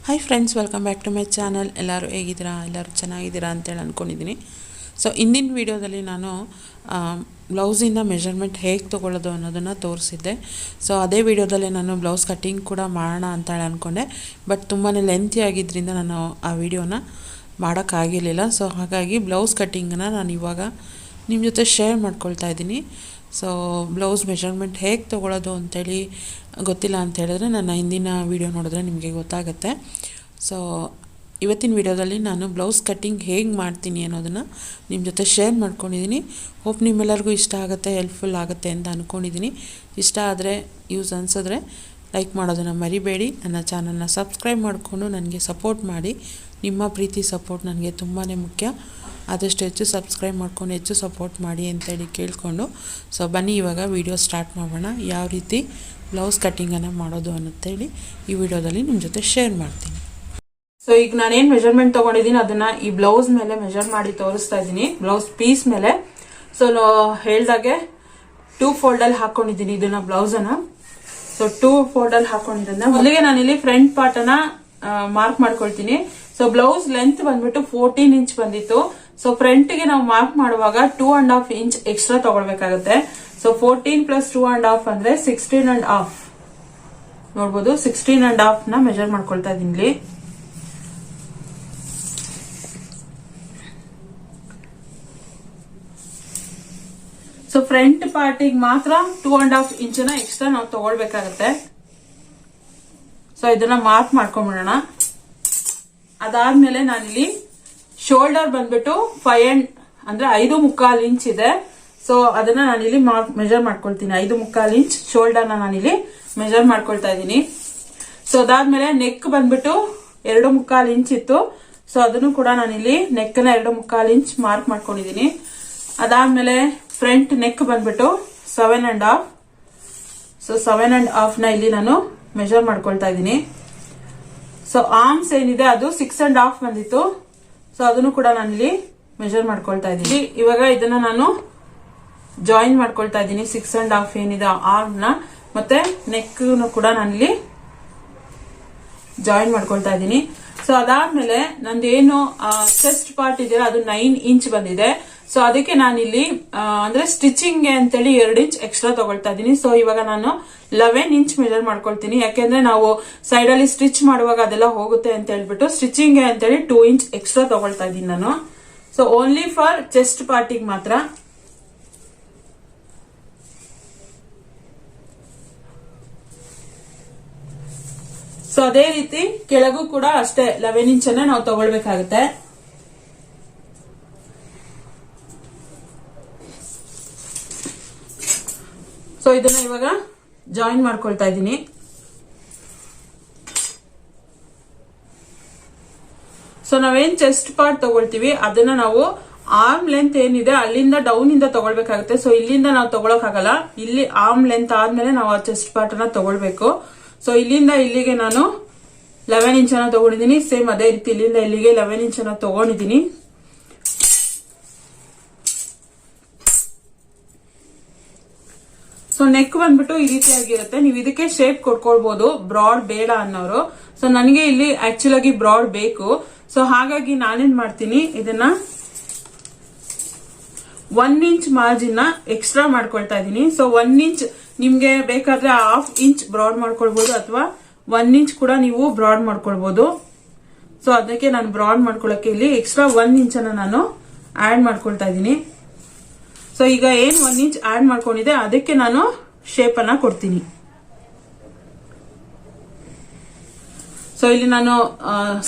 Hi friends, welcome back to my channel. ಎಲ್ಲರೂ ಹೇಗಿದ್ದೀರಾ? ಎಲ್ಲರೂ ಚೆನ್ನಾಗಿದ್ದೀರಾ ಅಂತೇಳಿ ಅಂದ್ಕೊಂಡಿದ್ದೀನಿ. ಸೊ ಇಂದಿನ ವೀಡಿಯೋದಲ್ಲಿ ನಾನು ಬ್ಲೌಸಿಂದ ಮೆಜರ್ಮೆಂಟ್ ಹೇಗೆ ತೊಗೊಳ್ಳೋದು ಅನ್ನೋದನ್ನು ತೋರಿಸಿದ್ದೆ. ಸೊ ಅದೇ ವೀಡಿಯೋದಲ್ಲಿ ನಾನು ಬ್ಲೌಸ್ ಕಟ್ಟಿಂಗ್ ಕೂಡ ಮಾಡೋಣ ಅಂತೇಳಿ ಅಂದ್ಕೊಂಡೆ. ಬಟ್ ತುಂಬಾ ಲೆಂತಿ ಆಗಿದ್ದರಿಂದ ನಾನು ಆ ವಿಡಿಯೋನ ಮಾಡೋಕ್ಕಾಗಿರಲಿಲ್ಲ. ಸೊ ಹಾಗಾಗಿ ಬ್ಲೌಸ್ ಕಟ್ಟಿಂಗನ್ನು ನಾನು ಇವಾಗ ನಿಮ್ಮ ಜೊತೆ ಶೇರ್ ಮಾಡ್ಕೊಳ್ತಾ ಇದ್ದೀನಿ. ಸೊ ಬ್ಲೌಸ್ ಮೆಜರ್ಮೆಂಟ್ ಹೇಗೆ ತೊಗೊಳ್ಳೋದು ಅಂತೇಳಿ ಗೊತ್ತಿಲ್ಲ ಅಂತ ಹೇಳಿದ್ರೆ ನನ್ನ ಹಿಂದಿನ ವೀಡಿಯೋ ನೋಡಿದ್ರೆ ನಿಮಗೆ ಗೊತ್ತಾಗುತ್ತೆ. ಸೊ ಇವತ್ತಿನ ವೀಡಿಯೋದಲ್ಲಿ ನಾನು ಬ್ಲೌಸ್ ಕಟ್ಟಿಂಗ್ ಹೇಗೆ ಮಾಡ್ತೀನಿ ಅನ್ನೋದನ್ನು ನಿಮ್ಮ ಜೊತೆ ಶೇರ್ ಮಾಡ್ಕೊಂಡಿದ್ದೀನಿ. ಹೋಪ್ ನಿಮ್ಮೆಲ್ಲರಿಗೂ ಇಷ್ಟ ಆಗುತ್ತೆ, ಹೆಲ್ಪ್ಫುಲ್ ಆಗುತ್ತೆ ಅಂತ ಅಂದ್ಕೊಂಡಿದ್ದೀನಿ. ಇಷ್ಟ ಆದರೆ, ಯೂಸ್ ಅನಿಸಿದ್ರೆ ಲೈಕ್ ಮಾಡೋದನ್ನು ಮರಿಬೇಡಿ. ನನ್ನ ಚಾನಲ್ನ ಸಬ್ಸ್ಕ್ರೈಬ್ ಮಾಡಿಕೊಂಡು ನನಗೆ ಸಪೋರ್ಟ್ ಮಾಡಿ. ನಿಮ್ಮ ಪ್ರೀತಿ ಸಪೋರ್ಟ್ ನನಗೆ ತುಂಬಾ ಮುಖ್ಯ. ಆದಷ್ಟು ಹೆಚ್ಚು ಸಬ್ಸ್ಕ್ರೈಬ್ ಮಾಡ್ಕೊಂಡು ಹೆಚ್ಚು ಸಪೋರ್ಟ್ ಮಾಡಿ ಅಂತೇಳಿ ಕೇಳಿಕೊಂಡು, ಸೊ ಬನ್ನಿ ಇವಾಗ ವಿಡಿಯೋ ಸ್ಟಾರ್ಟ್ ಮಾಡೋಣ. ಯಾವ ರೀತಿ ಬ್ಲೌಸ್ ಕಟ್ಟಿಂಗನ್ನು ಮಾಡೋದು ಅನ್ನೋಂತೇಳಿ ಈ ವಿಡಿಯೋದಲ್ಲಿ ನಿಮ್ಮ ಜೊತೆ ಶೇರ್ ಮಾಡ್ತೀನಿ. ಸೊ ಈಗ ನಾನೇನು ಮೆಜರ್ಮೆಂಟ್ ತೊಗೊಂಡಿದ್ದೀನಿ ಅದನ್ನು ಈ ಬ್ಲೌಸ್ ಮೇಲೆ ಮೆಜರ್ ಮಾಡಿ ತೋರಿಸ್ತಾ ಇದ್ದೀನಿ. ಬ್ಲೌಸ್ ಪೀಸ್ ಮೇಲೆ ಸೊ ಹೇಳ್ದಾಗೆ 2 ಫೋಲ್ಡಲ್ಲಿ ಹಾಕ್ಕೊಂಡಿದ್ದೀನಿ ಇದನ್ನ ಬ್ಲೌಸನ್ನು. ಸೊ 2 ಫೋಲ್ಡಲ್ಲಿ ಹಾಕೊಂಡಿರೋದ್ರಿಂದ ಮೊದಲಿಗೆ ನಾನಿಲ್ಲಿ ಫ್ರಂಟ್ ಪಾರ್ಟನ್ನು ಮಾರ್ಕ್ ಮಾಡ್ಕೊಳ್ತೀನಿ. ಸೊ ಬ್ಲೌಸ್ ಲೆಂತ್ ಬಂದ್ಬಿಟ್ಟು 14 ಇಂಚ್ ಬಂದಿತ್ತು. ಸೊ ಫ್ರಂಟ್ಗೆ ನಾವು ಮಾರ್ಕ್ ಮಾಡುವಾಗ 2.5 ಇಂಚ್ ಎಕ್ಸ್ಟ್ರಾ ತಗೊಳ್ಬೇಕಾಗುತ್ತೆ. ಸೊ 14 + 2.5 ಅಂದ್ರೆ 16.5 ನೋಡ್ಬೋದು. 16.5 ನ ಮೆಜರ್ ಮಾಡ್ಕೊಳ್ತಾ ಇದೀನಿ. ಸೊ ಫ್ರಂಟ್ ಪಾರ್ಟಿಗೆ ಮಾತ್ರ 2.5 ಇಂಚನ ಎಕ್ಸ್ಟ್ರಾ ನಾವು ತಗೊಳ್ಬೇಕಾಗತ್ತೆ. ಸೊ ಇದನ್ನ ಮಾರ್ಕ್ ಮಾಡ್ಕೊಂಡ್ಬಿಡೋಣ. ಅದಾದ್ಮೇಲೆ ನಾನಿಲ್ಲಿ ಶೋಲ್ಡರ್ ಬಂದ್ಬಿಟ್ಟು 5.25 ಇಂಚ್ ಇದೆ. ಸೊ ಅದನ್ನ ನಾನಿಲ್ಲಿ ಮೆಜರ್ ಮಾಡ್ಕೊಳ್ತೀನಿ. 5.25 ಇಂಚ್ ಶೋಲ್ಡರ್ನ ನಾನಿಲ್ಲಿ ಮೆಜರ್ ಮಾಡ್ಕೊಳ್ತಾ ಇದ್ದೀನಿ. ಸೊ ಅದಾದ್ಮೇಲೆ ನೆಕ್ ಬಂದ್ಬಿಟ್ಟು 2.25 ಇಂಚ್ ಇತ್ತು. ಸೊ ಅದನ್ನು ಕೂಡ ನಾನಿಲ್ಲಿ ನೆಕ್ನ 2.25 ಇಂಚ್ ಮಾರ್ಕ್ ಮಾಡ್ಕೊಂಡಿದ್ದೀನಿ. ಅದಾದ್ಮೇಲೆ ಫ್ರಂಟ್ ನೆಕ್ ಬಂದ್ಬಿಟ್ಟು 7.5. ಸೊ 7.5 ನ ಇಲ್ಲಿ ನಾನು ಮೆಜರ್ ಮಾಡ್ಕೊಳ್ತಾ ಇದ್ದೀನಿ. ಸೊ ಆರ್ಮ್ಸ್ ಏನಿದೆ ಅದು 6.5 ಬಂದಿತ್ತು. ಸೊ ಅದನ್ನು ಕೂಡ ನಾನಿಲ್ಲಿ ಮೆಜರ್ ಮಾಡ್ಕೊಳ್ತಾ ಇದ್ದೀನಿ. ಇವಾಗ ಇದನ್ನ ನಾನು ಜಾಯಿನ್ ಮಾಡ್ಕೊಳ್ತಾ ಇದ್ದೀನಿ. 6.5 ಏನಿದೆ ಆರ್ಮ್ ನ ಮತ್ತೆ ನೆಕ್ ಕೂಡ ನಾನಿಲ್ಲಿ ಜಾಯಿನ್ ಮಾಡ್ಕೊಳ್ತಾ ಇದ್ದೀನಿ. ಸೊ ಅದಾದ್ಮೇಲೆ ನಂದು ಏನು ಚೆಸ್ಟ್ ಪಾರ್ಟ್ ಇದೆಯಲ್ಲ ಅದು 9 ಇಂಚ್ ಬಂದಿದೆ. ಸೊ ಅದಕ್ಕೆ ನಾನಿಲ್ಲಿ ಅಂದ್ರೆ ಸ್ಟಿಚಿಂಗ್ ಅಂತೇಳಿ 2 ಇಂಚ್ ಎಕ್ಸ್ಟ್ರಾ ತಗೊಳ್ತಾ ಇದ್ದೀನಿ. ಸೊ ಇವಾಗ ನಾನು 11 ಇಂಚ್ ಮೆಜರ್ ಮಾಡ್ಕೊಳ್ತೀನಿ. ಯಾಕೆಂದ್ರೆ ನಾವು ಸೈಡ್ ಅಲ್ಲಿ ಸ್ಟಿಚ್ ಮಾಡುವಾಗ ಅದೆಲ್ಲ ಹೋಗುತ್ತೆ ಅಂತ ಹೇಳ್ಬಿಟ್ಟು ಸ್ಟಿಚಿಂಗ್ ಅಂತೇಳಿ 2 ಇಂಚ್ ಎಕ್ಸ್ಟ್ರಾ ತಗೊಳ್ತಾ ಇದ್ದೀನಿ ನಾನು. ಸೊ ಓನ್ಲಿ ಫಾರ್ ಚೆಸ್ಟ್ ಪಾರ್ಟಿಗೆ ಮಾತ್ರ. ಸೊ ಅದೇ ರೀತಿ ಕೆಳಗೂ ಕೂಡ ಅಷ್ಟೇ 11 ಇಂಚ್ ಅನ್ನ ನಾವು ತಗೊಳ್ಬೇಕಾಗುತ್ತೆ. ಸೊ ಇದನ್ನ ಇವಾಗ ಜಾಯಿನ್ ಮಾಡ್ಕೊಳ್ತಾ ಇದ್ದೀನಿ. ಸೊ ನಾವೇನ್ ಚೆಸ್ಟ್ ಪಾರ್ಟ್ ತಗೊಳ್ತೀವಿ ಅದನ್ನ ನಾವು ಆರ್ಮ್ ಲೆಂತ್ ಏನಿದೆ ಅಲ್ಲಿಂದ ಡೌನ್ ಇಂದ ತಗೊಳ್ಬೇಕಾಗುತ್ತೆ. ಸೊ ಇಲ್ಲಿಂದ ನಾವು ತಗೊಳಕ್ ಆಗಲ್ಲ. ಇಲ್ಲಿ ಆರ್ಮ್ ಲೆಂತ್ ಆದ್ಮೇಲೆ ನಾವು ಆ ಚೆಸ್ಟ್ ಪಾರ್ಟ್ ಅನ್ನ ತಗೊಳ್ಬೇಕು. ಸೊ ಇಲ್ಲಿಂದ ಇಲ್ಲಿಗೆ ನಾನು 11 ಇಂಚ್ ಅನ್ನ ತಗೊಂಡಿದ್ದೀನಿ. ಸೇಮ್ ಅದೇ ರೀತಿ ಇಲ್ಲಿಂದ ಇಲ್ಲಿಗೆ 11 ಇಂಚ್ ಅನ್ನ ತಗೊಂಡಿದ್ದೀನಿ. ಸೊ ನೆಕ್ ಬಂದ್ಬಿಟ್ಟು ಈ ರೀತಿಯಾಗಿರುತ್ತೆ. ನೀವು ಇದಕ್ಕೆ ಶೇಪ್ ಕೊಟ್ಕೊಳ್ಬಹುದು, ಬ್ರಾಡ್ ಬೇಡ ಅನ್ನೋರು. ಸೊ ನನಗೆ ಇಲ್ಲಿ ಆಕ್ಚುಲ್ ಆಗಿ ಬ್ರಾಡ್ ಬೇಕು. ಸೊ ಹಾಗಾಗಿ ನಾನೇನ್ ಮಾಡ್ತೀನಿ, ಇದನ್ನ 1 ಇಂಚ್ ಮಾರ್ಜಿನ್ ಎಕ್ಸ್ಟ್ರಾ ಮಾಡ್ಕೊಳ್ತಾ ಇದ್ದೀನಿ. ಸೊ 1 ಇಂಚ್ ನಿಮ್ಗೆ ಬೇಕಾದ್ರೆ 1/2 ಇಂಚ್ ಬ್ರಾಡ್ ಮಾಡ್ಕೊಳ್ಬಹುದು ಅಥವಾ 1 ಇಂಚ್ ಕೂಡ ನೀವು ಬ್ರಾಡ್ ಮಾಡ್ಕೊಳ್ಬಹುದು. ಸೊ ಅದಕ್ಕೆ ನಾನು ಬ್ರಾಡ್ ಮಾಡ್ಕೊಳ್ಳಕ್ಕೆ ಇಲ್ಲಿ ಎಕ್ಸ್ಟ್ರಾ 1 ಇಂಚ್ ಅನ್ನ ನಾನು ಆಡ್ ಮಾಡ್ಕೊಳ್ತಾ ಇದ್ದೀನಿ. ಸೊ ಈಗ ಏನ್ 1 ಇಂಚ್ ಆಡ್ ಮಾಡ್ಕೊಂಡಿದೆ ಅದಕ್ಕೆ ನಾನು ಶೇಪ್ ಅನ್ನ ಕೊಡ್ತೀನಿ. ಸೊ ಇಲ್ಲಿ ನಾನು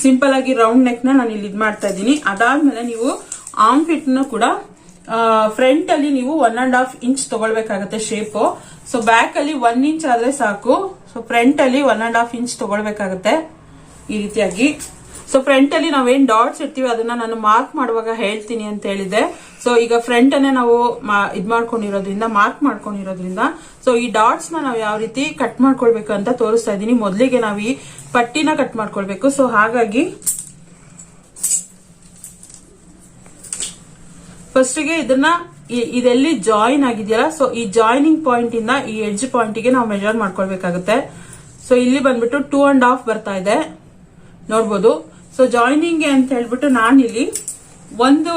ಸಿಂಪಲ್ ಆಗಿ ರೌಂಡ್ ನೆಕ್ ನಾನು ಇಲ್ಲಿ ಇದ್ ಮಾಡ್ತಾ ಇದ್ದೀನಿ. ಅದಾದ್ಮೇಲೆ ನೀವು ಆರ್ಮ್ ಫಿಟ್ ಕೂಡ ಫ್ರಂಟ್ ಅಲ್ಲಿ ನೀವು 1.5 ಇಂಚ್ ತಗೊಳ್ಬೇಕಾಗತ್ತೆ ಶೇಪ್. ಸೊ ಬ್ಯಾಕ್ ಅಲ್ಲಿ 1 ಇಂಚ್ ಆದ್ರೆ ಸಾಕು. ಸೊ ಫ್ರಂಟ್ ಅಲ್ಲಿ 1.5 ಇಂಚ್ ತಗೊಳ್ಬೇಕಾಗತ್ತೆ ಈ ರೀತಿಯಾಗಿ. ಸೊ ಫ್ರಂಟ್ ಅಲ್ಲಿ ನಾವೇನ್ ಡಾಟ್ಸ್ ಇರ್ತೀವಿ ಅದನ್ನ ನಾನು ಮಾರ್ಕ್ ಮಾಡುವಾಗ ಹೇಳ್ತೀನಿ ಅಂತ ಹೇಳಿದೆ. ಸೊ ಈಗ ಫ್ರಂಟ್ ಅನ್ನೇ ನಾವು ಮಾರ್ಕ್ ಮಾಡ್ಕೊಂಡಿರೋದ್ರಿಂದ ಸೊ ಈ ಡಾಟ್ಸ್ ನಾವು ಯಾವ ರೀತಿ ಕಟ್ ಮಾಡ್ಕೊಳ್ಬೇಕು ಅಂತ ತೋರಿಸ್ತಾ ಇದ್ದೀನಿ. ಮೊದಲಿಗೆ ನಾವು ಈ ಪಟ್ಟಿನ ಕಟ್ ಮಾಡ್ಕೊಳ್ಬೇಕು. ಸೊ ಹಾಗಾಗಿ ಫಸ್ಟ್ ಗೆ ಇದನ್ನ ಇದೆಲ್ಲಿ ಜಾಯಿನ್ ಆಗಿದೆಯಲ್ಲ, ಸೊ ಈ ಜಾಯಿನಿಂಗ್ ಪಾಯಿಂಟ್ ಇಂದ ಈ ಎಡ್ಜ್ ಪಾಯಿಂಟ್ ಗೆ ನಾವು ಮೆಜರ್ ಮಾಡ್ಕೊಳ್ಬೇಕಾಗುತ್ತೆ. ಸೊ ಇಲ್ಲಿ ಬಂದ್ಬಿಟ್ಟು 2.5 ಬರ್ತಾ ಇದೆ. ನೋಡ್ಬೋದು. ಸೊ ಜಾಯಿನಿಂಗ್ ಅಂತ ಹೇಳ್ಬಿಟ್ಟು ನಾನಿಲ್ಲಿ ಒಂದು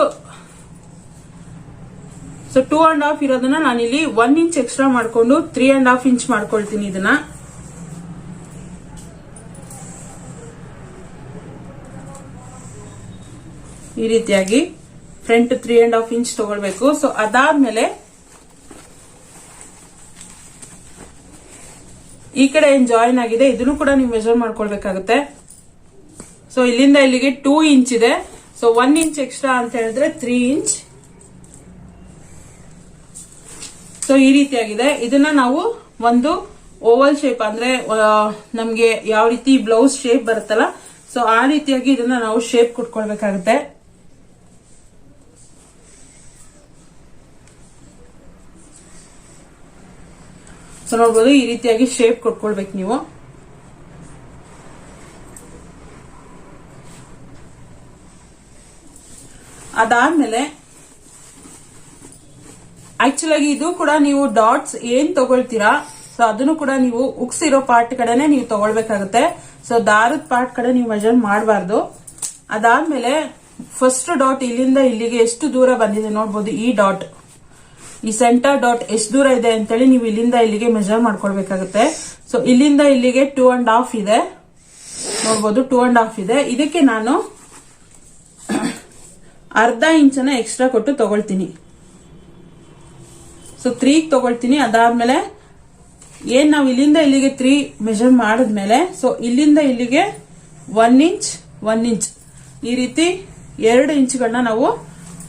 2.5 ಇರೋದನ್ನ ನಾನಿಲ್ಲಿ 1 ಇಂಚ್ ಎಕ್ಸ್ಟ್ರಾ ಮಾಡ್ಕೊಂಡು 3.5 ಇಂಚ್ ಮಾಡ್ಕೊಳ್ತೀನಿ. ಇದನ್ನ ಈ ರೀತಿಯಾಗಿ ಫ್ರಂಟ್ 3.5 ಇಂಚ್ ತಗೊಳ್ಬೇಕು. ಸೊ ಅದಾದ್ಮೇಲೆ ಈ ಕಡೆ ಏನ್ ಜಾಯಿನ್ ಆಗಿದೆ ಇದನ್ನು ಕೂಡ ನೀವು ಮೆಜರ್ ಮಾಡ್ಕೊಳ್ಬೇಕಾಗುತ್ತೆ. ಸೊ ಇಲ್ಲಿಂದ ಇಲ್ಲಿಗೆ 2 ಇಂಚ್ ಇದೆ. ಸೊ 1 ಇಂಚ್ ಎಕ್ಸ್ಟ್ರಾ ಅಂತ ಹೇಳಿದ್ರೆ 3 ಇಂಚ್. ಸೊ ಈ ರೀತಿಯಾಗಿದೆ. ಇದನ್ನ ನಾವು ಒಂದು ಓವಲ್ ಶೇಪ್ ಅಂದ್ರೆ ನಮ್ಗೆ ಯಾವ ರೀತಿ ಬ್ಲೌಸ್ ಶೇಪ್ ಬರುತ್ತಲ್ಲ, ಸೊ ಆ ರೀತಿಯಾಗಿ ಇದನ್ನ ನಾವು ಶೇಪ್ ಕೊಟ್ಕೊಳ್ಬೇಕಾಗುತ್ತೆ. ಸೊ ನೋಡ್ಬೋದು ಈ ರೀತಿಯಾಗಿ ಶೇಪ್ ಕೊಟ್ಕೊಳ್ಬೇಕು ನೀವು. ಅದಾದ್ಮೇಲೆ ಆಕ್ಚುಲ್ ಆಗಿ ಇದು ಕೂಡ ನೀವು ಡಾಟ್ಸ್ ಏನ್ ತಗೊಳ್ತೀರಾ ಸೊ ಅದನ್ನು ಕೂಡ ನೀವು ಉಕ್ಸಿರೋ ಪಾರ್ಟ್ ಕಡೆನೆ ನೀವು ತಗೊಳ್ಬೇಕಾಗುತ್ತೆ. ಸೊ ದಾರದ ಪಾರ್ಟ್ ಕಡೆ ನೀವು ಮೆಜರ್ ಮಾಡಬಾರ್ದು. ಅದಾದ್ಮೇಲೆ ಫಸ್ಟ್ ಡಾಟ್ ಇಲ್ಲಿಂದ ಇಲ್ಲಿಗೆ ಎಷ್ಟು ದೂರ ಬಂದಿದೆ ನೋಡ್ಬೋದು. ಈ ಡಾಟ್, ಈ ಸೆಂಟರ್ ಡಾಟ್ ಎಷ್ಟು ದೂರ ಇದೆ ಅಂತೇಳಿ ನೀವು ಇಲ್ಲಿಂದ ಇಲ್ಲಿಗೆ ಮೆಜರ್ ಮಾಡ್ಕೊಳ್ಬೇಕಾಗುತ್ತೆ. ಸೊ ಇಲ್ಲಿಂದ ಇಲ್ಲಿಗೆ 2.5 ಇದೆ ನೋಡ್ಬೋದು, 2.5 ಇದೆ. ಇದಕ್ಕೆ ನಾನು ಅರ್ಧ ಇಂಚನ ಎಕ್ಸ್ಟ್ರಾ ಕೊಟ್ಟು ತಗೊಳ್ತೀನಿ. ಸೊ 3 ತಗೊಳ್ತೀನಿ. ಅದಾದ್ಮೇಲೆ ಏನ್ ನಾವು ಇಲ್ಲಿಂದ ಇಲ್ಲಿಗೆ 3 ಮೆಜರ್ ಮಾಡಿದ್ಮೇಲೆ ಸೊ ಇಲ್ಲಿಂದ ಇಲ್ಲಿಗೆ 1 ಇಂಚ್ 1 ಇಂಚ್ ಈ ರೀತಿ 2 ಇಂಚ್ಗಳನ್ನ ನಾವು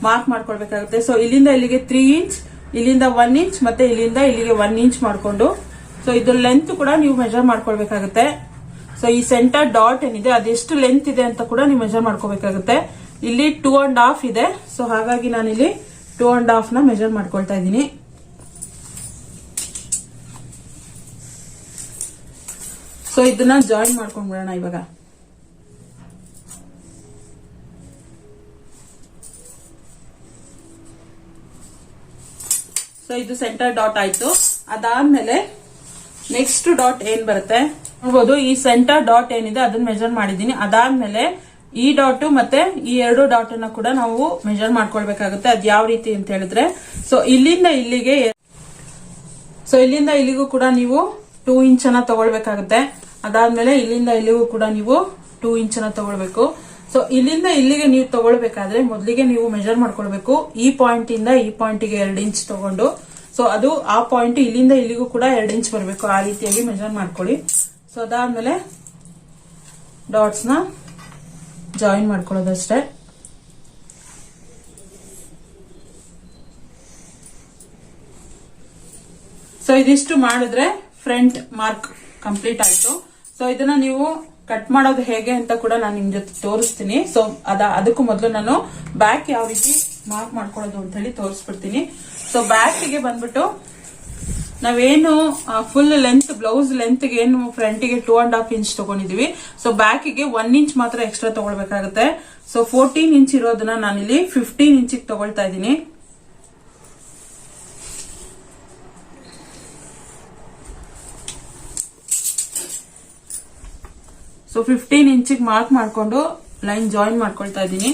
ಮಾರ್ಕ್ ಮಾಡ್ಕೊಳ್ಬೇಕಾಗುತ್ತೆ. ಸೊ ಇಲ್ಲಿಂದ ಇಲ್ಲಿಗೆ 3 ಇಂಚ್, ಇಲ್ಲಿಂದ 1 ಇಂಚ್ ಮತ್ತೆ ಇಲ್ಲಿಂದ ಇಲ್ಲಿಗೆ 1 ಇಂಚ್ ಮಾಡ್ಕೊಂಡು ಸೊ ಇದ್ರ ಲೆಂತ್ ಕೂಡ ನೀವು ಮೆಜರ್ ಮಾಡ್ಕೊಳ್ಬೇಕಾಗುತ್ತೆ. ಸೊ ಈ ಸೆಂಟರ್ ಡಾಟ್ ಏನಿದೆ ಅದೆಷ್ಟು ಲೆಂತ್ ಇದೆ ಅಂತ ಕೂಡ ನೀವು ಮೆಜರ್ ಮಾಡ್ಕೋಬೇಕಾಗುತ್ತೆ. ಇಲ್ಲಿ 2.5 ಇದೆ. ಸೊ ಹಾಗಾಗಿ ನಾನಿಲ್ಲಿ 2.5 ನ ಮೆಜರ್ ಮಾಡ್ಕೊಳ್ತಾ ಇದ್ದೀನಿ. ಸೊ ಇದನ್ನ ಜಾಯಿನ್ ಮಾಡ್ಕೊಂಡ್ಬಿಡೋಣ ಇವಾಗ. ಸೊ ಇದು ಸೆಂಟರ್ ಡಾಟ್ ಆಯ್ತು. ಅದಾದ್ಮೇಲೆ ನೆಕ್ಸ್ಟ್ ಡಾಟ್ ಏನ್ ಬರುತ್ತೆ ನೋಡ್ಬೋದು. ಈ ಸೆಂಟರ್ ಡಾಟ್ ಏನಿದೆ ಅದನ್ನ ಮೆಜರ್ ಮಾಡಿದೀನಿ. ಅದಾದ್ಮೇಲೆ ಈ ಡಾಟ್ ಮತ್ತೆ ಈ 2 ಡಾಟ್ ಅನ್ನ ಕೂಡ ನಾವು ಮೆಜರ್ ಮಾಡ್ಕೊಳ್ಬೇಕಾಗುತ್ತೆ. ಅದ್ ಯಾವ ರೀತಿ ಅಂತ ಹೇಳಿದ್ರೆ ಸೊ ಇಲ್ಲಿಂದ ಇಲ್ಲಿಗೂ ಕೂಡ ನೀವು 2 ಇಂಚ್ ಅನ್ನ ತಗೊಳ್ಬೇಕಾಗುತ್ತೆ. ಅದಾದ್ಮೇಲೆ ಇಲ್ಲಿಂದ ಇಲ್ಲಿಗೂ ಕೂಡ ನೀವು 2 ಇಂಚ್ ಅನ್ನ ತಗೊಳ್ಬೇಕು. ಸೊ ಇಲ್ಲಿಂದ ಇಲ್ಲಿಗೆ ನೀವು ತಗೊಳ್ಬೇಕಾದ್ರೆ ಮೊದಲಿಗೆ ನೀವು ಮೆಜರ್ ಮಾಡ್ಕೊಳ್ಬೇಕು. ಈ ಪಾಯಿಂಟ್ ಇಂದ ಈ ಪಾಯಿಂಟ್ ಗೆ 2 ಇಂಚ್ ತಗೊಂಡು ಸೊ ಅದು ಆ ಪಾಯಿಂಟ್ ಇಲ್ಲಿಂದ ಇಲ್ಲಿಗೂ ಕೂಡ 2 ಇಂಚ್ ಬರಬೇಕು. ಆ ರೀತಿಯಾಗಿ ಮೆಜರ್ ಮಾಡ್ಕೊಳ್ಳಿ. ಸೊ ಅದಾದ್ಮೇಲೆ ಡಾಟ್ಸ್ ನ ಜಾಯಿನ್ ಮಾಡ್ಕೊಳ್ಳೋದಷ್ಟೇ. ಸೊ ಇದಿಷ್ಟು ಮಾಡಿದ್ರೆ ಫ್ರಂಟ್ ಮಾರ್ಕ್ ಕಂಪ್ಲೀಟ್ ಆಯ್ತು. ಸೊ ಇದನ್ನ ನೀವು ಕಟ್ ಮಾಡೋದು ಹೇಗೆ ಅಂತ ಕೂಡ ನಾನು ನಿಮ್ ಜೊತೆ ತೋರಿಸ್ತೀನಿ. ಸೊ ಅದಕ್ಕೂ ಮೊದಲು ನಾನು ಬ್ಯಾಕ್ ಯಾವ ರೀತಿ ಮಾರ್ಕ್ ಮಾಡ್ಕೊಳ್ಳೋದು ಅಂತ ಹೇಳಿ ತೋರಿಸ್ಬಿಡ್ತೀನಿ. ಸೊ ಬ್ಯಾಕ್ ಗೆ ಬಂದ್ಬಿಟ್ಟು ನಾವೇನು ಫುಲ್ ಲೆಂತ್ ಬ್ಲೌಸ್ ಲೆಂತ್ ಗೆ ಏನು ಫ್ರಂಟ್ ಗೆ 2.5 ಇಂಚ್ ತಗೊಂಡಿದೀವಿ. ಸೊ ಬ್ಯಾಕ್ ಗೆ 1 ಇಂಚ್ ಮಾತ್ರ ಎಕ್ಸ್ಟ್ರಾ ತಗೊಳ್ಬೇಕಾಗುತ್ತೆ. ಸೊ 14 ಇಂಚ್ ಇರೋದನ್ನ ನಾನಿಲ್ಲಿ 15 ಇಂಚ್ ತಗೊಳ್ತಾ ಇದ್ದೀನಿ. ಸೊ 15 ಇಂಚಿಗೆ ಮಾರ್ಕ್ ಮಾಡ್ಕೊಂಡು ಲೈನ್ ಜಾಯಿನ್ ಮಾಡ್ಕೊಳ್ತಾ ಇದ್ದೀನಿ.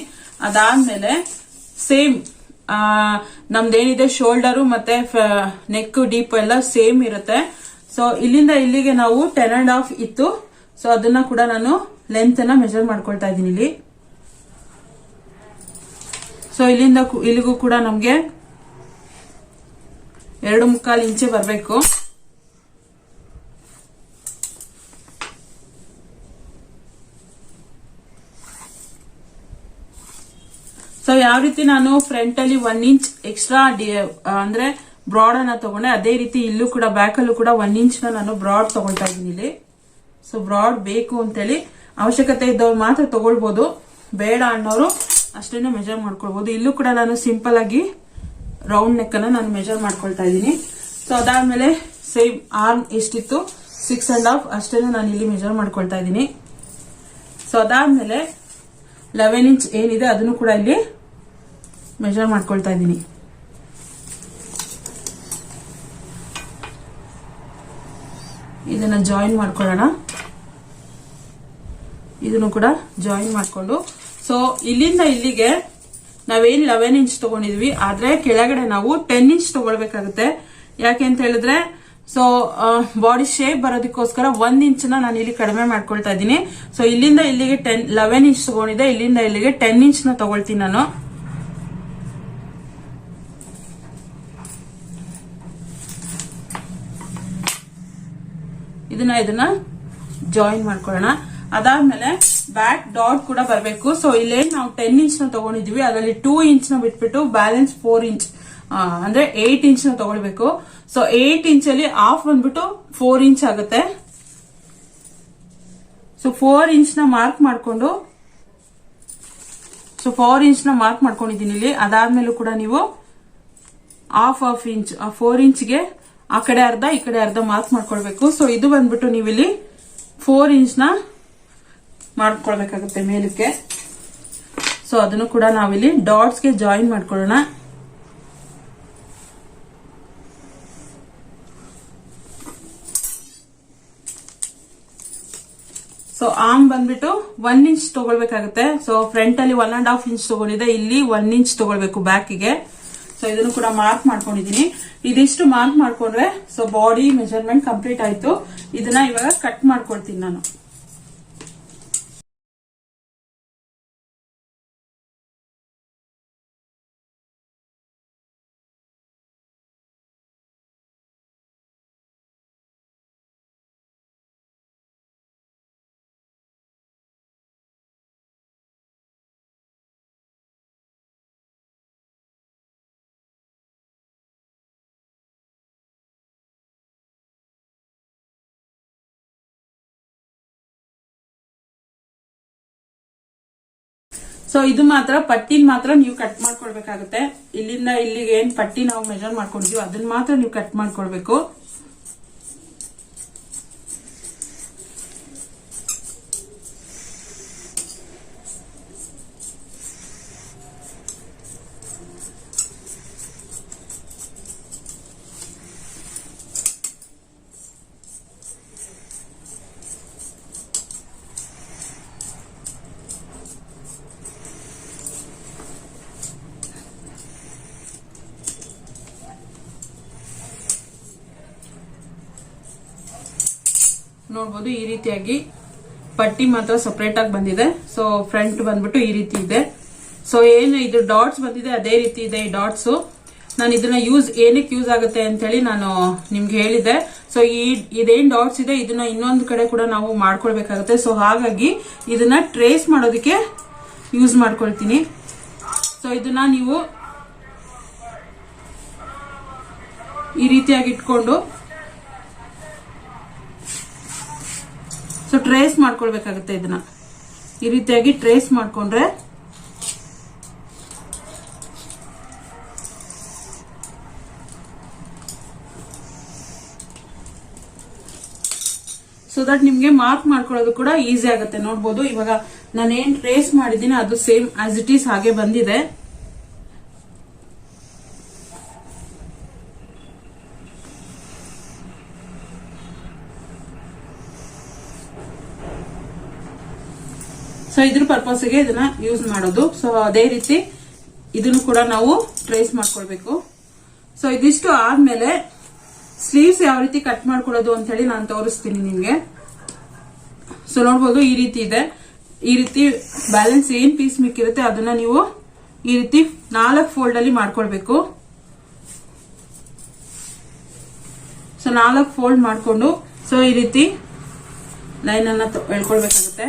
ಅದಾದ್ಮೇಲೆ ಸೇಮ್ ನಮ್ದೇನಿದೆ ಶೋಲ್ಡರು ಮತ್ತೆ ನೆಕ್ ಡೀಪ್ ಎಲ್ಲ ಸೇಮ್ ಇರುತ್ತೆ. ಸೊ ಇಲ್ಲಿಂದ ಇಲ್ಲಿಗೆ ನಾವು 10.5 ಇತ್ತು. ಸೊ ಅದನ್ನ ಕೂಡ ನಾನು ಲೆಂತ್ ಅನ್ನ ಮೆಜರ್ ಮಾಡ್ಕೊಳ್ತಾ ಇದ್ದೀನಿ ಇಲ್ಲಿ. ಸೊ ಇಲ್ಲಿಂದ ಇಲ್ಲಿಗೂ ಕೂಡ ನಮ್ಗೆ 2.25 ಇಂಚೆ ಬರಬೇಕು. ಸೊ ಯಾವ ರೀತಿ ನಾನು ಫ್ರಂಟ್ ಅಲ್ಲಿ 1 ಇಂಚ್ ಎಕ್ಸ್ಟ್ರಾ ಅಂದ್ರೆ ಬ್ರಾಡ್ ಅನ್ನ ತಗೊಂಡೆ, ಅದೇ ರೀತಿ ಇಲ್ಲೂ ಕೂಡ ಬ್ಯಾಕ್ ಅಲ್ಲೂ ಕೂಡ 1 ಇಂಚ್ ನಾನು ಬ್ರಾಡ್ ತಗೊಳ್ತಾ ಇದ್ದೀನಿ ಇಲ್ಲಿ. ಸೊ ಬ್ರಾಡ್ ಬೇಕು ಅಂತೇಳಿ ಅವಶ್ಯಕತೆ ಇದ್ದವ್ರು ಮಾತ್ರ ತಗೊಳ್ಬಹುದು, ಬೇಡ ಅನ್ನೋರು ಅಷ್ಟೇನೆ ಮೆಜರ್ ಮಾಡ್ಕೊಳ್ಬಹುದು. ಇಲ್ಲೂ ಕೂಡ ನಾನು ಸಿಂಪಲ್ ಆಗಿ ರೌಂಡ್ ನೆಕ್ ಅನ್ನ ನಾನು ಮೆಜರ್ ಮಾಡ್ಕೊಳ್ತಾ ಇದ್ದೀನಿ. ಸೊ ಅದಾದ್ಮೇಲೆ ಸೇಮ್ ಆರ್ಮ್ ಎಷ್ಟಿತ್ತು 6.5 ಅಷ್ಟೇನೆ ನಾನು ಇಲ್ಲಿ ಮೆಜರ್ ಮಾಡ್ಕೊಳ್ತಾ ಇದ್ದೀನಿ. ಸೊ ಅದಾದ್ಮೇಲೆ 11 ಇಂಚ್ ಏನಿದೆ ಅದನ್ನು ಕೂಡ ಇಲ್ಲಿ ಮೆಜರ್ ಮಾಡ್ಕೊಳ್ತಾ ಇದ್ದೀನಿ. ಇದನ್ನ ಜಾಯಿನ್ ಮಾಡ್ಕೊಳ್ಳೋಣ. ಇದನ್ನು ಕೂಡ ಜಾಯಿನ್ ಮಾಡ್ಕೊಂಡು, ಸೊ ಇಲ್ಲಿಂದ ಇಲ್ಲಿಗೆ ನಾವೇನ್ 11 ಇಂಚ್ ತಗೊಂಡಿದ್ವಿ, ಆದ್ರೆ ಕೆಳಗಡೆ ನಾವು 10 ಇಂಚ್ ತಗೊಳ್ಬೇಕಾಗುತ್ತೆ. ಯಾಕೆ ಅಂತ ಹೇಳಿದ್ರೆ ಸೊ ಬಾಡಿ ಶೇಪ್ ಬರೋದಕ್ಕೋಸ್ಕರ 1 ಇಂಚ್ ನಾನು ಇಲ್ಲಿ ಕಡಿಮೆ ಮಾಡ್ಕೊಳ್ತಾ ಇದ್ದೀನಿ. ಸೊ ಇಲ್ಲಿಂದ ಇಲ್ಲಿಗೆ 11 ಇಂಚ್ ತಗೊಂಡಿದ್ದೆ, ಇಲ್ಲಿಂದ ಇಲ್ಲಿಗೆ 10 ಇಂಚ್ ನ ತಗೊಳ್ತೀನಿ ನಾನು. ಇದನ್ನ ಜಾಯಿನ್ ಮಾಡ್ಕೊಳ್ಳೋಣ. ಅದಾದ್ಮೇಲೆ ಬ್ಯಾಕ್ ಡಾಟ್ ಕೂಡ ಬರಬೇಕು. ಸೊ ಇಲ್ಲೇ ನಾವು 10 ಇಂಚ್ ನ ತಗೊಂಡಿದ್ವಿ, ಅದರಲ್ಲಿ 2 ಇಂಚ್ ನ ಬಿಟ್ಬಿಟ್ಟು ಬ್ಯಾಲೆನ್ಸ್ 4 ಇಂಚ್ ಅಂದ್ರೆ 8 ಇಂಚ್ ನ ತಗೊಳ್ಬೇಕು. ಸೊ 8 ಇಂಚ್ ಅಲ್ಲಿ ಹಾಫ್ ಬಂದ್ಬಿಟ್ಟು 4 ಇಂಚ್ ಆಗುತ್ತೆ. ಸೊ 4 ಇಂಚ್ ನ ಮಾರ್ಕ್ ಮಾಡ್ಕೊಂಡು, ಸೊ 4 ಇಂಚ್ ನ ಮಾರ್ಕ್ ಮಾಡ್ಕೊಂಡಿದ್ದೀನಿ ಇಲ್ಲಿ. ಅದಾದ್ಮೇಲೂ ಕೂಡ ನೀವು ಹಾಫ್ ಇಂಚ್ 4 ಇಂಚ್ಗೆ ಆ ಕಡೆ ಅರ್ಧ ಈ ಕಡೆ ಅರ್ಧ ಮಾರ್ಕ್ ಮಾಡ್ಕೊಳ್ಬೇಕು. ಸೊ ಇದು ಬಂದ್ಬಿಟ್ಟು ನೀವಿಲ್ಲಿ 4 ಇಂಚ್ ನ ಮಾಡ್ಕೊಳ್ಬೇಕಾಗುತ್ತೆ ಮೇಲಕ್ಕೆ. ಸೊ ಅದನ್ನು ಕೂಡ ನಾವಿಲ್ಲಿ ಡಾಟ್ಸ್ಗೆ ಜಾಯಿನ್ ಮಾಡ್ಕೊಳ್ಳೋಣ. ಸೊ ಆರ್ಮ್ ಬಂದ್ಬಿಟ್ಟು 1 ಇಂಚ್ ತಗೊಳ್ಬೇಕಾಗುತ್ತೆ. ಸೊ ಫ್ರಂಟ್ ಅಲ್ಲಿ 1.5 ಇಂಚ್ ತಗೊಂಡಿದೆ, ಇಲ್ಲಿ 1 ಇಂಚ್ ತಗೊಳ್ಬೇಕು ಬ್ಯಾಕಿಗೆ. ಸೊ ಇದನ್ನು ಕೂಡ ಮಾರ್ಕ್ ಮಾಡ್ಕೊಂಡಿದೀನಿ. ಇದಿಷ್ಟು ಮಾರ್ಕ್ ಮಾಡ್ಕೊಂಡ್ರೆ ಸೊ ಬಾಡಿ ಮೆಜರ್ಮೆಂಟ್ ಕಂಪ್ಲೀಟ್ ಆಯ್ತು. ಇದನ್ನ ಇವಾಗ ಕಟ್ ಮಾಡ್ಕೊಳ್ತೀನಿ ನಾನು. ಸೊ ಇದು ಮಾತ್ರ ಪಟ್ಟಿನ ಮಾತ್ರ ನೀವು ಕಟ್ ಮಾಡ್ಕೊಳ್ಬೇಕಾಗುತ್ತೆ. ಇಲ್ಲಿಂದ ಇಲ್ಲಿಗೆ ಏನ್ ಪಟ್ಟಿ ನಾವು ಮೆಜರ್ ಮಾಡ್ಕೊಂಡಿದೀವಿ ಅದನ್ನ ಮಾತ್ರ ನೀವು ಕಟ್ ಮಾಡ್ಕೊಳ್ಬೇಕು. ನೋಡಬಹುದು ಈ ರೀತಿಯಾಗಿ ಪಟ್ಟಿ ಮಾತ್ರ ಸಪರೇಟ್ ಆಗಿ ಬಂದಿದೆ. ಸೊ ಫ್ರಂಟ್ ಬಂದ್ಬಿಟ್ಟು ಈ ರೀತಿ ಇದೆ. ಸೊ ಏನು ಇದು ಡಾಟ್ಸ್ ಬಂದಿದೆ ಅದೇ ರೀತಿ ಇದೆ ಈ ಡಾಟ್ಸ್. ನಾನು ಇದನ್ನ ಏನಕ್ಕೆ ಯೂಸ್ ಆಗುತ್ತೆ ಅಂತ ಹೇಳಿ ನಾನು ನಿಮ್ಗೆ ಹೇಳಿದೆ. ಸೊ ಇದೇನ್ ಡಾಟ್ಸ್ ಇದೆ ಇದನ್ನ ಇನ್ನೊಂದು ಕಡೆ ಕೂಡ ನಾವು ಮಾಡ್ಕೊಳ್ಬೇಕಾಗುತ್ತೆ. ಸೊ ಹಾಗಾಗಿ ಇದನ್ನ ಟ್ರೇಸ್ ಮಾಡೋದಕ್ಕೆ ಯೂಸ್ ಮಾಡ್ಕೊಳ್ತೀನಿ. ಸೊ ಇದನ್ನ ನೀವು ಈ ರೀತಿಯಾಗಿ ಇಟ್ಕೊಂಡು ಸೊ ಟ್ರೇಸ್ ಮಾಡ್ಕೊಳ್ಬೇಕಾಗುತ್ತೆ. ಇದನ್ನ ಈ ರೀತಿಯಾಗಿ ಟ್ರೇಸ್ ಮಾಡ್ಕೊಂಡ್ರೆ ಸೊ ದಟ್ ನಿಮ್ಗೆ ಮಾರ್ಕ್ ಮಾಡ್ಕೊಳ್ಳೋದು ಕೂಡ ಈಸಿ ಆಗುತ್ತೆ. ನೋಡ್ಬೋದು ಇವಾಗ ನಾನು ಏನ್ ಟ್ರೇಸ್ ಮಾಡಿದ್ದೀನಿ ಅದು ಸೇಮ್ ಆಸ್ ಇಟ್ ಈಸ್ ಹಾಗೆ ಬಂದಿದೆ. ಸೊ ಇದ್ರ ಪರ್ಪಸ್ಗೆ ಇದನ್ನ ಯೂಸ್ ಮಾಡೋದು. ಸೊ ಅದೇ ರೀತಿ ಇದನ್ನು ಕೂಡ ನಾವು ಟ್ರೇಸ್ ಮಾಡ್ಕೊಳ್ಬೇಕು. ಸೊ ಇದಿಷ್ಟು ಆದ್ಮೇಲೆ ಸ್ಲೀವ್ಸ್ ಯಾವ ರೀತಿ ಕಟ್ ಮಾಡ್ಕೊಳ್ಳೋದು ಅಂತ ಹೇಳಿ ನಾನು ತೋರಿಸ್ತೀನಿ ನಿಮ್ಗೆ. ಸೊ ನೋಡ್ಬೋದು ಈ ರೀತಿ ಇದೆ. ಈ ರೀತಿ ಬ್ಯಾಲೆನ್ಸ್ ಏನ್ ಪೀಸ್ ಮಿಕ್ಕಿರುತ್ತೆ ಅದನ್ನ ನೀವು ಈ ರೀತಿ 4 ಫೋಲ್ಡ್ ಅಲ್ಲಿ ಮಾಡ್ಕೊಳ್ಬೇಕು. ಸೊ 4 ಫೋಲ್ಡ್ ಮಾಡ್ಕೊಂಡು ಸೊ ಈ ರೀತಿ ಲೈನ್ ಅನ್ನ ಎಳ್ಕೊಳ್ಬೇಕಾಗುತ್ತೆ.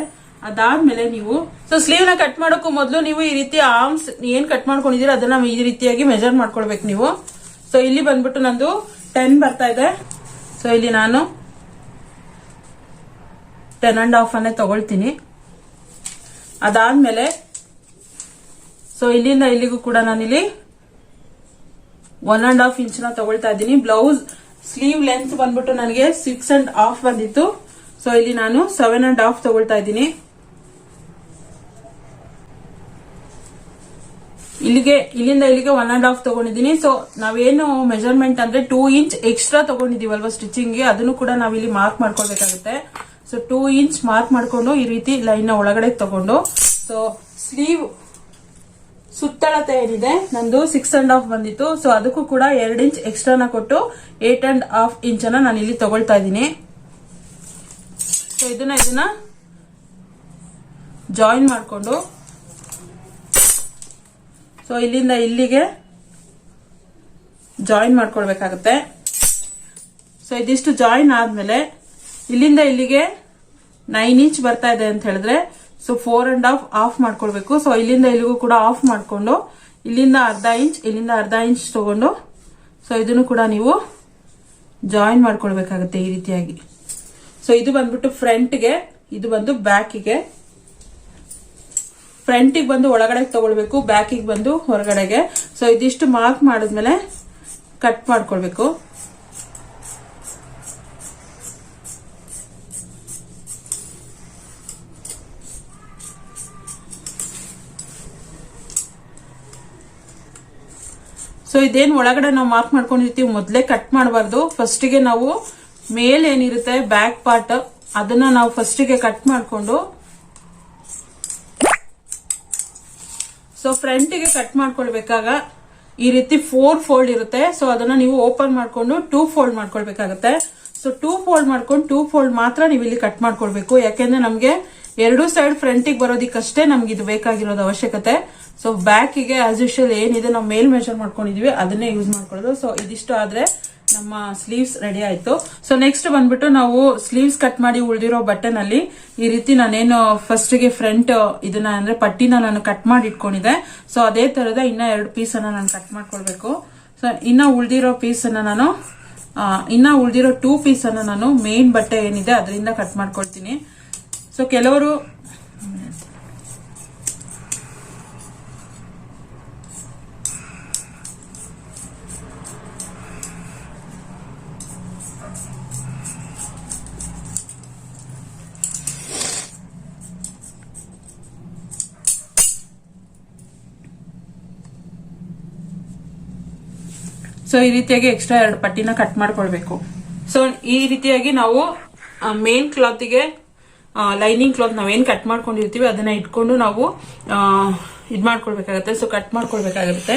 ಅದಾದ್ಮೇಲೆ ನೀವು ಸೊ ಸ್ಲೀವ್ ನ ಕಟ್ ಮಾಡೋಕ್ಕೂ ಮೊದಲು ನೀವು ಈ ರೀತಿ ಆರ್ಮ್ಸ್ ಏನ್ ಕಟ್ ಮಾಡ್ಕೊಂಡಿದೀರ ಅದನ್ನ ಈ ರೀತಿಯಾಗಿ ಮೆಜರ್ ಮಾಡ್ಕೊಳ್ಬೇಕು ನೀವು. ಸೊ ಇಲ್ಲಿ ಬಂದ್ಬಿಟ್ಟು ನಂದು 10 ಬರ್ತಾ ಇದೆ. ಸೊ ಇಲ್ಲಿ ನಾನು 10.5 ಅನ್ನೇ ತಗೊಳ್ತೀನಿ. ಅದಾದ್ಮೇಲೆ ಸೊ ಇಲ್ಲಿಂದ ಇಲ್ಲಿಗೂ ಕೂಡ ನಾನಿಲ್ಲಿ 1.5 ಇಂಚ್ ನ ತಗೊಳ್ತಾ ಇದ್ದೀನಿ. ಬ್ಲೌಸ್ ಸ್ಲೀವ್ ಲೆಂತ್ ಬಂದ್ಬಿಟ್ಟು ನನಗೆ 6.5 ಬಂದಿತ್ತು. ಸೊ ಇಲ್ಲಿ ನಾನು 7.5 ತಗೊಳ್ತಾ ಇದ್ದೀನಿ. ಇಲ್ಲಿಂದ ಇಲ್ಲಿಗೆ 1.5 ತಗೊಂಡಿದ್ದೀನಿ. ಸೊ ನಾವೇನು ಮೆಜರ್ಮೆಂಟ್ ಅಂದ್ರೆ 2 ಇಂಚ್ ಎಕ್ಸ್ಟ್ರಾ ತಗೊಂಡಿದೀವಲ್ವಾ ಸ್ಟಿಚಿಂಗ್ ಗೆ, ಅದನ್ನು ಕೂಡ ನಾವಿಲ್ಲಿ ಮಾರ್ಕ್ ಮಾಡ್ಕೊಳ್ಬೇಕಾಗುತ್ತೆ. ಸೊ 2 ಇಂಚ್ ಮಾರ್ಕ್ ಮಾಡ್ಕೊಂಡು ಈ ರೀತಿ ಲೈನ್ ಒಳಗಡೆ ತಗೊಂಡು, ಸೊ ಸ್ಲೀವ್ ಸುತ್ತಳತೆ ಏನಿದೆ ನಂದು 6.5 ಬಂದಿತ್ತು. ಸೊ ಅದಕ್ಕೂ ಕೂಡ 2 ಇಂಚ್ ಎಕ್ಸ್ಟ್ರಾನ ಕೊಟ್ಟು 8.5 ಇಂಚನ್ನ ನಾನು ಇಲ್ಲಿ ತಗೊಳ್ತಾ ಇದ್ದೀನಿ. ಸೊ ಇದನ್ನ ಜಾಯಿನ್ ಮಾಡ್ಕೊಂಡು, ಸೊ ಇಲ್ಲಿಂದ ಇಲ್ಲಿಗೆ ಜಾಯಿನ್ ಮಾಡ್ಕೊಳ್ಬೇಕಾಗತ್ತೆ. ಸೊ ಇದಿಷ್ಟು ಜಾಯಿನ್ ಆದ್ಮೇಲೆ ಇಲ್ಲಿಂದ ಇಲ್ಲಿಗೆ 9 ಇಂಚ್ ಬರ್ತಾ ಇದೆ ಅಂತ ಹೇಳಿದ್ರೆ, ಸೊ 4.5 ಆಫ್ ಮಾಡ್ಕೊಳ್ಬೇಕು. ಸೊ ಇಲ್ಲಿಂದ ಇಲ್ಲಿಗೂ ಕೂಡ ಆಫ್ ಮಾಡ್ಕೊಂಡು, ಇಲ್ಲಿಂದ ಅರ್ಧ ಇಂಚ್ ತಗೊಂಡು, ಸೊ ಇದನ್ನು ಕೂಡ ನೀವು ಜಾಯಿನ್ ಮಾಡ್ಕೊಳ್ಬೇಕಾಗತ್ತೆ ಈ ರೀತಿಯಾಗಿ. ಸೊ ಇದು ಬಂದ್ಬಿಟ್ಟು ಫ್ರಂಟ್ಗೆ, ಇದು ಬಂದು ಬ್ಯಾಕಿಗೆ. ಫ್ರಂಟಿಗೆ ಬಂದು ಒಳಗಡೆ ತಗೊಳ್ಬೇಕು, ಬ್ಯಾಕಿಗೆ ಬಂದು ಹೊರಗಡೆಗೆ. ಸೊ ಇದಿಷ್ಟು ಮಾರ್ಕ್ ಮಾಡಿದ್ಮೇಲೆ ಕಟ್ ಮಾಡ್ಕೊಳ್ಬೇಕು. ಸೊ ಇದೇನು ಒಳಗಡೆ ನಾವು ಮಾರ್ಕ್ ಮಾಡ್ಕೊಂಡಿರ್ತೀವಿ ಮೊದಲೇ ಕಟ್ ಮಾಡಬಾರ್ದು. ಫಸ್ಟಿಗೆ ನಾವು ಮೇಲ್ ಏನಿರುತ್ತೆ ಬ್ಯಾಕ್ ಪಾರ್ಟ್ ಅದನ್ನ ನಾವು ಫಸ್ಟಿಗೆ ಕಟ್ ಮಾಡ್ಕೊಂಡು, ಸೊ ಫ್ರಂಟಿಗೆ ಕಟ್ ಮಾಡ್ಕೊಳ್ಬೇಕಾಗ ಈ ರೀತಿ 4 ಫೋಲ್ಡ್ ಇರುತ್ತೆ. ಸೊ ಅದನ್ನ ನೀವು ಓಪನ್ ಮಾಡ್ಕೊಂಡು 2 ಫೋಲ್ಡ್ ಮಾಡ್ಕೊಳ್ಬೇಕಾಗತ್ತೆ. ಸೊ 2 ಫೋಲ್ಡ್ ಮಾಡ್ಕೊಂಡು 2 ಫೋಲ್ಡ್ ಮಾತ್ರ ನೀವು ಇಲ್ಲಿ ಕಟ್ ಮಾಡ್ಕೊಳ್ಬೇಕು. ಯಾಕೆಂದ್ರೆ ನಮ್ಗೆ 2 ಸೈಡ್ ಫ್ರಂಟಿಗೆ ಬರೋದಿಕ್ಕಷ್ಟೇ ನಮ್ಗೆ ಇದು ಬೇಕಾಗಿರೋದು ಅವಶ್ಯಕತೆ. ಸೊ ಬ್ಯಾಕಿಗೆ ಆಸ್ ಯೂಶುವಲ್ ಏನಿದೆ ನಾವು ಮೇಲ್ ಮೆಷರ್ ಮಾಡ್ಕೊಂಡಿದೀವಿ ಅದನ್ನೇ ಯೂಸ್ ಮಾಡ್ಕೊಳ್ಳೋದು. ಸೊ ಇದಿಷ್ಟು ಆದ್ರೆ ನಮ್ಮ ಸ್ಲೀವ್ಸ್ ರೆಡಿ ಆಯ್ತು. ಸೊ ನೆಕ್ಸ್ಟ್ ಬಂದ್ಬಿಟ್ಟು ನಾವು ಸ್ಲೀವ್ಸ್ ಕಟ್ ಮಾಡಿ ಉಳಿದಿರೋ ಬಟನ್ ಅಲ್ಲಿ ಈ ರೀತಿ ನಾನೇನು ಫಸ್ಟ್ ಗೆ ಫ್ರಂಟ್ ಇದನ್ನ ಅಂದ್ರೆ ಪಟ್ಟಿನ ನಾನು ಕಟ್ ಮಾಡಿ ಇಟ್ಕೊಂಡಿದ್ದೆ. ಸೊ ಅದೇ ತರದ ಇನ್ನ 2 ಪೀಸ್ ಅನ್ನ ನಾನು ಕಟ್ ಮಾಡ್ಕೊಳ್ಬೇಕು. ಸೊ ಇನ್ನ ಉಳಿದಿರೋ 2 ಪೀಸ್ ಅನ್ನ ನಾನು ಮೇನ್ ಬಟ್ಟೆ ಏನಿದೆ ಅದರಿಂದ ಕಟ್ ಮಾಡ್ಕೊಳ್ತೀನಿ. ಸೊ ಕೆಲವರು ಸೊ ಈ ರೀತಿಯಾಗಿ ಎಕ್ಸ್ಟ್ರಾ 2 ಪಟ್ಟಿನ ಕಟ್ ಮಾಡ್ಕೊಳ್ಬೇಕು. ಸೊ ಈ ರೀತಿಯಾಗಿ ನಾವು ಮೇನ್ ಕ್ಲಾತ್ಗೆ ಲೈನಿಂಗ್ ಕ್ಲಾತ್ ನಾವೇನ್ ಕಟ್ ಮಾಡ್ಕೊಂಡಿರ್ತೀವಿ ಅದನ್ನ ಇಟ್ಕೊಂಡು ನಾವು ಇದ್ ಮಾಡ್ಕೊಳ್ಬೇಕಾಗತ್ತೆ. ಸೊ ಕಟ್ ಮಾಡ್ಕೊಳ್ಬೇಕಾಗುತ್ತೆ.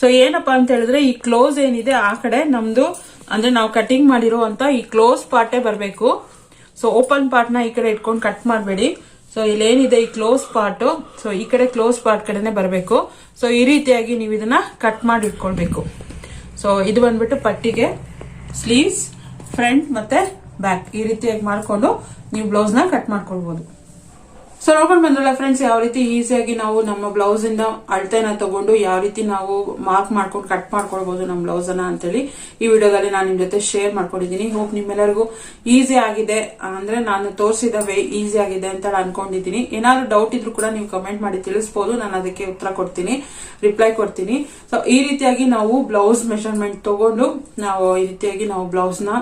ಸೊ ಏನಪ್ಪಾ ಅಂತ ಹೇಳಿದ್ರೆ ಈ ಕ್ಲೋಸ್ ಏನಿದೆ ಆ ಕಡೆ ನಮ್ದು ಅಂದ್ರೆ ನಾವು ಕಟಿಂಗ್ ಮಾಡಿರುವಂತ ಈ ಕ್ಲೋಸ್ ಪಾರ್ಟೇ ಬರ್ಬೇಕು. ಸೊ ಓಪನ್ ಪಾರ್ಟ್ ನ ಈ ಕಡೆ ಇಟ್ಕೊಂಡು ಕಟ್ ಮಾಡಬೇಡಿ. ಸೊ ಇಲ್ಲೇನಿದೆ ಈ ಕ್ಲೋಸ್ ಪಾರ್ಟ್, ಸೊ ಈ ಕಡೆ ಕ್ಲೋಸ್ ಪಾರ್ಟ್ ಕಡೆನೆ ಬರಬೇಕು. ಸೊ ಈ ರೀತಿಯಾಗಿ ನೀವು ಇದನ್ನ ಕಟ್ ಮಾಡಿ ಇಟ್ಕೊಳ್ಬೇಕು. ಸೊ ಇದು ಬಂದ್ಬಿಟ್ಟು ಪಟ್ಟಿಗೆ ಸ್ಲೀವ್ಸ್ ಫ್ರಂಟ್ ಮತ್ತೆ ಬ್ಯಾಕ್ ಈ ರೀತಿಯಾಗಿ ಮಾಡ್ಕೊಂಡು ನೀವು ಬ್ಲೌಸ್ ನ ಕಟ್ ಮಾಡ್ಕೊಳ್ಬಹುದು. ಸೊ ನೋಡ್ಕೊಂಡು ಬಂದ್ರಲ್ಲ ಫ್ರೆಂಡ್ಸ್, ಯಾವ ರೀತಿ ಈಸಿಯಾಗಿ ನಾವು ನಮ್ಮ ಬ್ಲೌಸ್ ಇಂದ ಅಳತೆನ ತಗೊಂಡು ಯಾವ ರೀತಿ ನಾವು ಮಾರ್ಕ್ ಮಾಡ್ಕೊಂಡು ಕಟ್ ಮಾಡ್ಕೊಳ್ಬಹುದು ನಮ್ಮ ಬ್ಲೌಸ್ ಅನ್ನ ಅಂತೇಳಿ ಈ ವಿಡಿಯೋದಲ್ಲಿ ನಾನು ನಿಮ್ ಜೊತೆ ಶೇರ್ ಮಾಡ್ಕೊಂಡಿದ್ದೀನಿ. ಹೋಪ್ ನಿಮ್ಮೆಲ್ಲರಿಗೂ ಈಸಿ ಆಗಿದೆ, ಅಂದ್ರೆ ನಾನು ತೋರಿಸಿದ ವೇ ಈಸಿ ಆಗಿದೆ ಅಂತ ಅನ್ಕೊಂಡಿದ್ದೀನಿ. ಏನಾದ್ರು ಡೌಟ್ ಇದ್ರು ಕೂಡ ನೀವು ಕಮೆಂಟ್ ಮಾಡಿ ತಿಳಿಸಬಹುದು, ನಾನು ಅದಕ್ಕೆ ಉತ್ತರ ಕೊಡ್ತೀನಿ, ರಿಪ್ಲೈ ಕೊಡ್ತೀನಿ. ಸೊ ಈ ರೀತಿಯಾಗಿ ನಾವು ಬ್ಲೌಸ್ ಮೆಷರ್ಮೆಂಟ್ ತಗೊಂಡು ನಾವು ಈ ರೀತಿಯಾಗಿ ನಾವು ಬ್ಲೌಸ್ ನ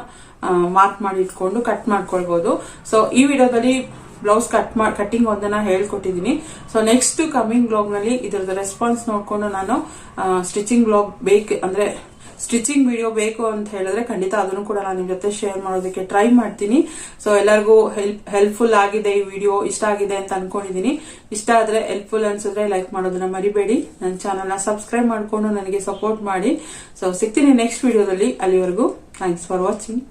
ಮಾರ್ಕ್ ಮಾಡಿ ಇಟ್ಕೊಂಡು ಕಟ್ ಮಾಡ್ಕೊಳ್ಬಹುದು. ಸೊ ಈ ವಿಡಿಯೋದಲ್ಲಿ ಬ್ಲೌಸ್ ಕಟಿಂಗ್ ಒಂದನ್ನ ಹೇಳ್ಕೊಟ್ಟಿದ್ದೀನಿ. ಸೊ ನೆಕ್ಸ್ಟ್ ಕಮಿಂಗ್ ಬ್ಲಾಗ್ ನಲ್ಲಿ ಇದರದ ರೆಸ್ಪಾನ್ಸ್ ನೋಡ್ಕೊಂಡು ನಾನು ಸ್ಟಿಚಿಂಗ್ ಬ್ಲಾಗ್ ಅಂದ್ರೆ ಸ್ಟಿಚಿಂಗ್ ವಿಡಿಯೋ ಬೇಕು ಅಂತ ಹೇಳಿದ್ರೆ ಖಂಡಿತ ಅದನ್ನು ಕೂಡ ನಾನು ನಿಮ್ ಜೊತೆ ಶೇರ್ ಮಾಡೋದಕ್ಕೆ ಟ್ರೈ ಮಾಡ್ತೀನಿ. ಸೊ ಎಲ್ಲರಿಗೂ ಹೆಲ್ಪ್ಫುಲ್ ಆಗಿದೆ ಈ ವಿಡಿಯೋ, ಇಷ್ಟ ಆಗಿದೆ ಅಂತ ಅನ್ಕೊಂಡಿದೀನಿ. ಇಷ್ಟ ಆದ್ರೆ ಹೆಲ್ಪ್ಫುಲ್ ಅನ್ಸಿದ್ರೆ ಲೈಕ್ ಮಾಡೋದನ್ನ ಮರಿಬೇಡಿ. ನನ್ನ ಚಾನಲ್ ನ ಸಬ್ಸ್ಕ್ರೈಬ್ ಮಾಡ್ಕೊಂಡು ನನಗೆ ಸಪೋರ್ಟ್ ಮಾಡಿ. ಸೊ ಸಿಗ್ತೀನಿ ನೆಕ್ಸ್ಟ್ ವಿಡಿಯೋದಲ್ಲಿ. ಅಲ್ಲಿವರೆಗೂ ಥ್ಯಾಂಕ್ಸ್ ಫಾರ್ ವಾಚಿಂಗ್.